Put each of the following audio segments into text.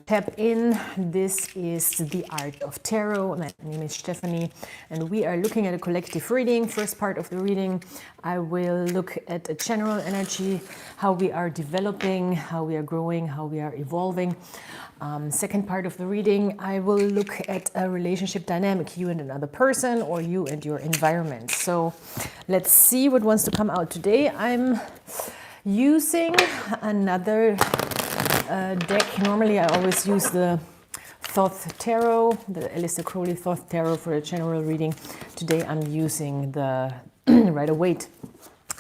tap in. This is the Art of Tarot. My name is Stefanie, and we are looking at a collective reading. First part of the reading, I will look at a general energy, how we are developing, how we are growing, how we are evolving. Second part of the reading, I will look at a relationship dynamic, you and another person, or you and your environment. So let's see what wants to come out today. I'm using another deck. Normally I always use the Thoth Tarot, the Aleister Crowley Thoth Tarot for a general reading. Today I'm using the Rider-Waite.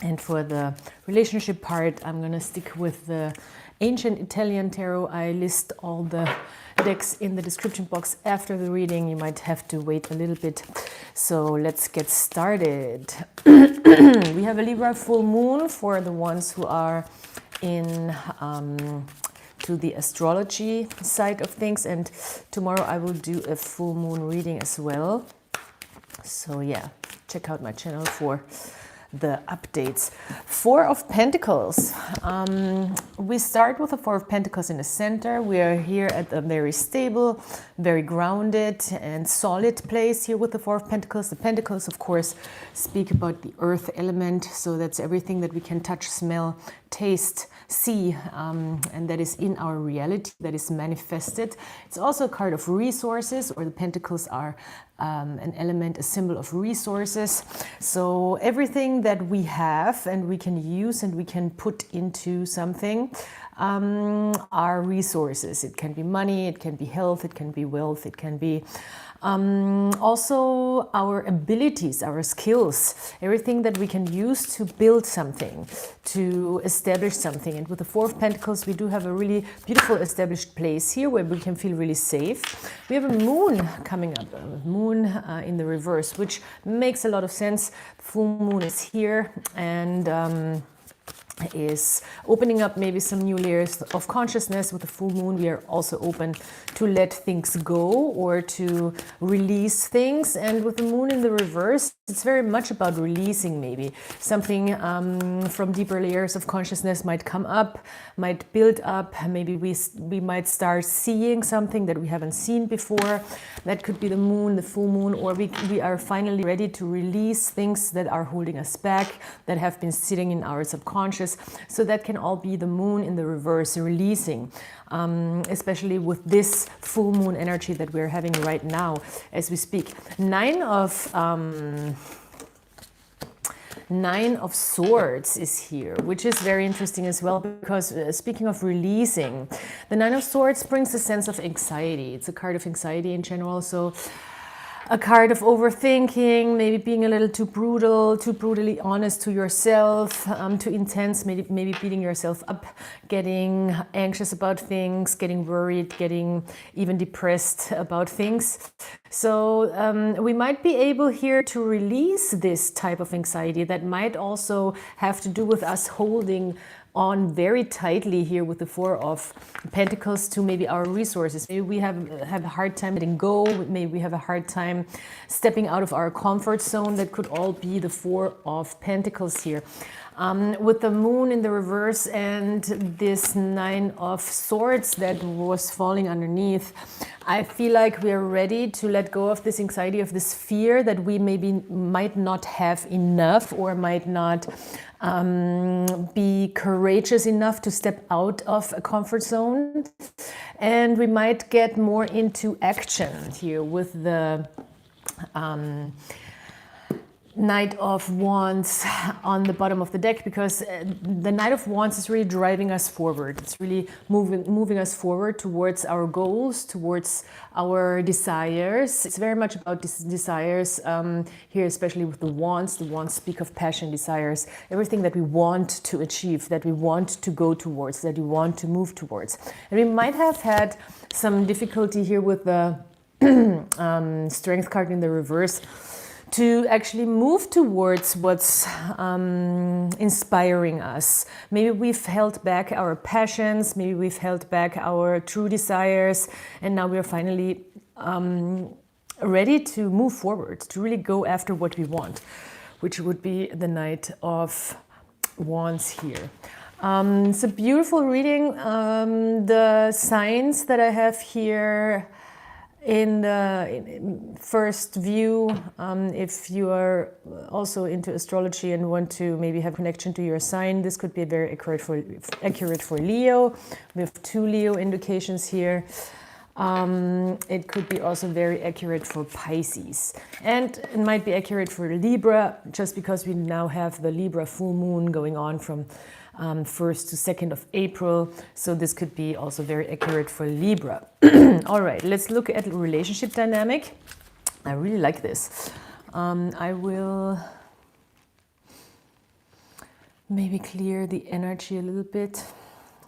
And for the relationship part, I'm going to stick with the ancient Italian tarot. I list all the decks in the description box after the reading. You might have to wait a little bit. So let's get started. We have a Libra full moon for the ones who are in to the astrology side of things, and tomorrow I will do a full moon reading as well. So yeah, check out my channel for the updates. Four of Pentacles. We start with the Four of Pentacles in the center. We are here at a very stable, very grounded and solid place here with the Four of Pentacles. The Pentacles, of course, speak about the earth element. So that's everything that we can touch, smell, taste, see, and that is in our reality, that is manifested. It's also a card of resources, or the Pentacles are an element, a symbol of resources. So everything that we have and we can use and we can put into something are resources. It can be money, it can be health, it can be wealth, it can be also our abilities, our skills, everything that we can use to build something, to establish something. And with the Four of Pentacles, we do have a really beautiful established place here where we can feel really safe. We have a moon coming up, a moon in the reverse, which makes a lot of sense. Full moon is here and is opening up maybe some new layers of consciousness. With the full moon, we are also open to let things go or to release things. And with the moon in the reverse, it's very much about releasing maybe. Something from deeper layers of consciousness might come up, might build up. Maybe we might start seeing something that we haven't seen before. That could be the moon, the full moon, or we are finally ready to release things that are holding us back, that have been sitting in our subconscious. So that can all be the moon in the reverse, releasing, especially with this full moon energy that we're having right now as we speak. Nine of Swords is here, which is very interesting as well, because speaking of releasing, the Nine of Swords brings a sense of anxiety. It's a card of anxiety in general. So a card of overthinking, maybe being a little too brutal, too brutally honest to yourself, too intense, maybe beating yourself up, getting anxious about things, getting worried, getting even depressed about things. So we might be able here to release this type of anxiety that might also have to do with us holding on very tightly here with the Four of Pentacles to maybe our resources. Maybe we have a hard time letting go. Maybe we have a hard time stepping out of our comfort zone. That could all be the Four of Pentacles here. With the moon in the reverse and this Nine of Swords that was falling underneath, I feel like we are ready to let go of this anxiety, of this fear that we might not have enough, or might not be courageous enough to step out of a comfort zone. And we might get more into action here with the Knight of Wands on the bottom of the deck, because the Knight of Wands is really driving us forward. It's really moving us forward towards our goals, towards our desires. It's very much about desires here, especially with the Wands. The Wands speak of passion, desires, everything that we want to achieve, that we want to go towards, that we want to move towards. And we might have had some difficulty here with the Strength card in the reverse to actually move towards what's inspiring us. Maybe we've held back our passions, maybe we've held back our true desires, and now we're finally ready to move forward, to really go after what we want, which would be the Knight of Wands here. It's a beautiful reading. The signs that I have here in the first view, if you are also into astrology and want to maybe have connection to your sign, this could be very accurate for Leo. We have 2 Leo indications here. It could be also very accurate for Pisces, and it might be accurate for Libra, just because we now have the Libra full moon going on from 1st to 2nd of April. So this could be also very accurate for Libra. All right, let's look at relationship dynamic. I really like this. I will maybe clear the energy a little bit.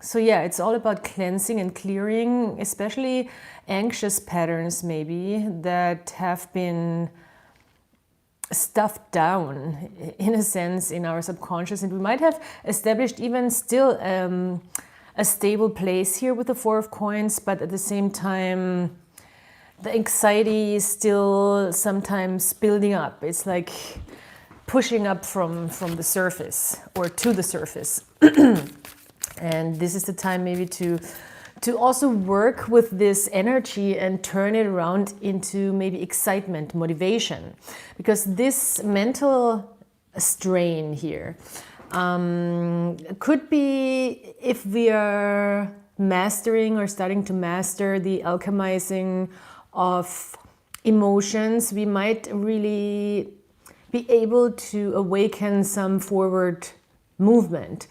So yeah, it's all about cleansing and clearing, especially anxious patterns maybe that have been stuffed down in a sense in our subconscious, and we might have established even still a stable place here with the 4 of coins, but at the same time the anxiety is still sometimes building up. It's like pushing up from the surface or to the surface. And this is the time maybe to also work with this energy and turn it around into maybe excitement, motivation. Because this mental strain here could be, if we are mastering or starting to master the alchemizing of emotions, we might really be able to awaken some forward movement.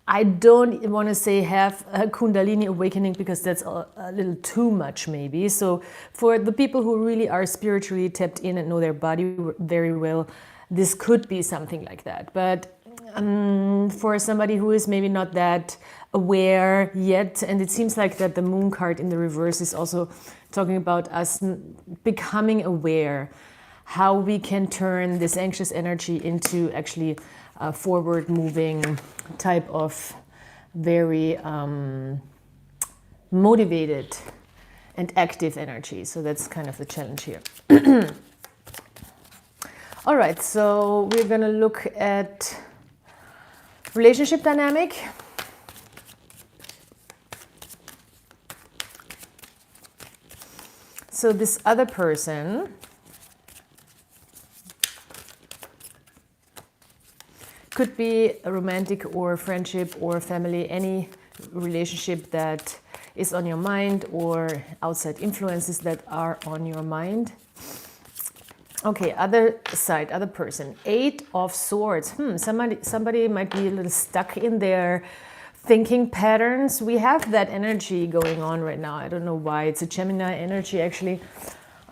I don't want to say have a Kundalini awakening, because that's a little too much maybe. So for the people who really are spiritually tapped in and know their body very well, this could be something like that. But for somebody who is maybe not that aware yet, and it seems like that the moon card in the reverse is also talking about us becoming aware how we can turn this anxious energy into actually a forward moving type of very motivated and active energy. So that's kind of the challenge here. All right, so we're going to look at relationship dynamic. So this other person could be a romantic or friendship or family, any relationship that is on your mind, or outside influences that are on your mind. Okay, other side, other person. 8 of Swords. Somebody might be a little stuck in their thinking patterns. We have that energy going on right now. I don't know why. It's a Gemini energy actually.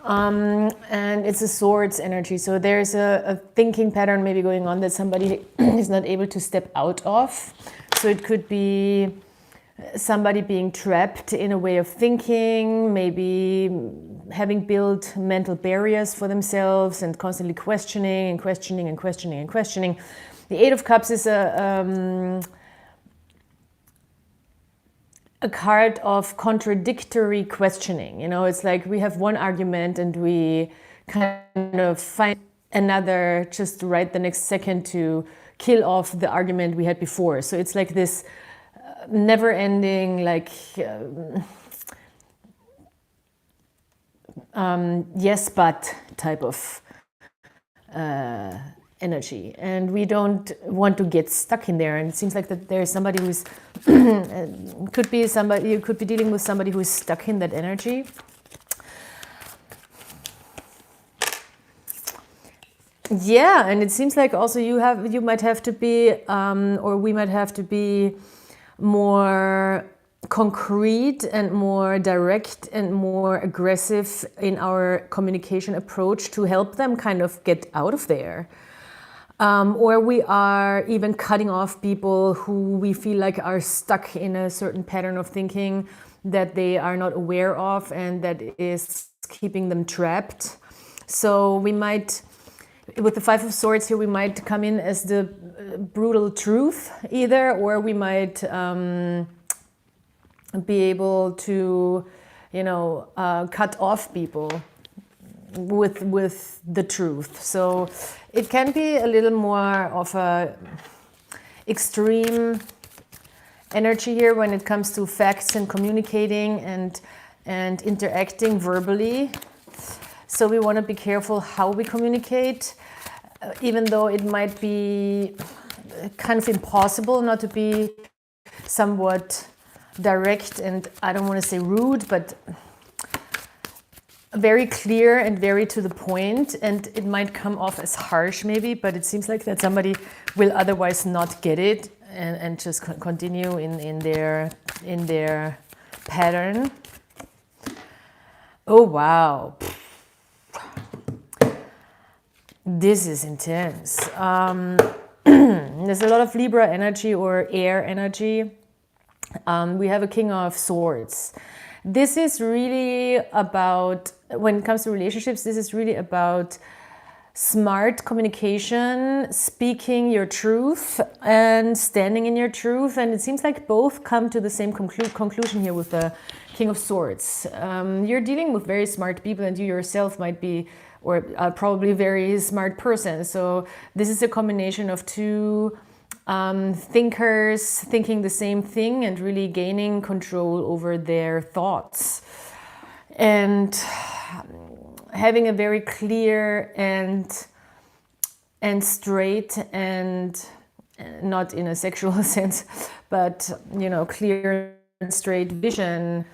And it's a Swords energy. So there's a thinking pattern maybe going on that somebody is not able to step out of. So it could be somebody being trapped in a way of thinking, maybe having built mental barriers for themselves and constantly questioning and questioning and questioning and questioning. The 8 of Cups is a card of contradictory questioning. You know, it's like we have one argument and we kind of find another just right the next second to kill off the argument we had before. So it's like this never-ending, like yes but type of energy, and we don't want to get stuck in there. And it seems like that there's somebody who's could be somebody, you could be dealing with somebody who's stuck in that energy. Yeah, and it seems like also you might have to be or we might have to be more concrete and more direct and more aggressive in our communication approach to help them kind of get out of there. Or we are even cutting off people who we feel like are stuck in a certain pattern of thinking that they are not aware of and that is keeping them trapped. So we might, with the 5 of Swords here, we might come in as the brutal truth either, or we might be able to, you know, cut off people with the truth. So it can be a little more of a extreme energy here when it comes to facts and communicating and interacting verbally. So we want to be careful how we communicate, even though it might be kind of impossible not to be somewhat direct and, I don't want to say rude, but very clear and very to the point. And it might come off as harsh maybe, but it seems like that somebody will otherwise not get it and just continue in their pattern. Oh wow, this is intense. There's a lot of Libra energy or air energy. We have a King of Swords. This is really about, when it comes to relationships, this is really about smart communication, speaking your truth and standing in your truth. And it seems like both come to the same conclusion here with the King of Swords. You're dealing with very smart people, and you yourself might be, or probably a very smart person. So this is a combination of two thinkers thinking the same thing and really gaining control over their thoughts. And having a very clear and straight, and not in a sexual sense, but clear and straight vision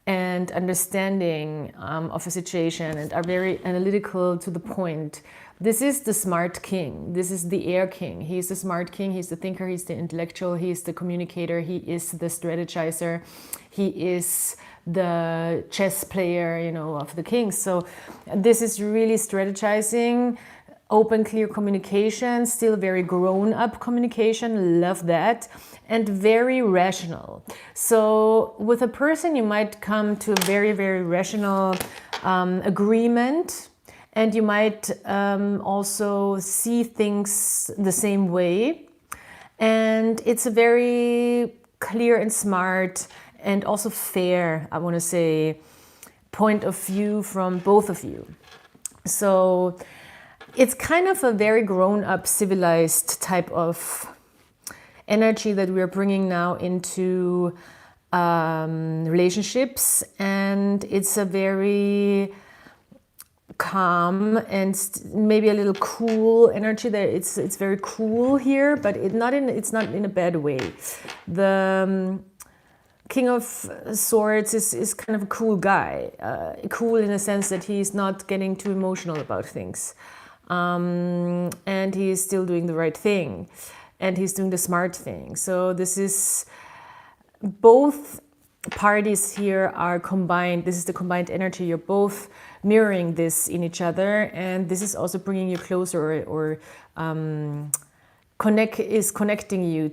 and understanding of a situation, and are very analytical to the point. This is the smart king. This is the air king. He's the smart king. He's the thinker. He's the intellectual. He's the communicator. He is the strategizer. He is the chess player, of the kings. So this is really strategizing, open, clear communication, still very grown-up communication. Love that. And very rational. So with a person, you might come to a very, very rational agreement. And you might also see things the same way. And it's a very clear and smart and also fair, I want to say, point of view from both of you. So it's kind of a very grown-up, civilized type of energy that we're bringing now into relationships. And it's a very calm and maybe a little cool energy. That it's very cool here, but it's not in a bad way. The King of Swords is kind of a cool guy, cool in a sense that he's not getting too emotional about things, and he's still doing the right thing, and he's doing the smart thing. So this is, both parties here are combined. This is the combined energy. You're both mirroring this in each other, and this is also bringing you closer, or connecting you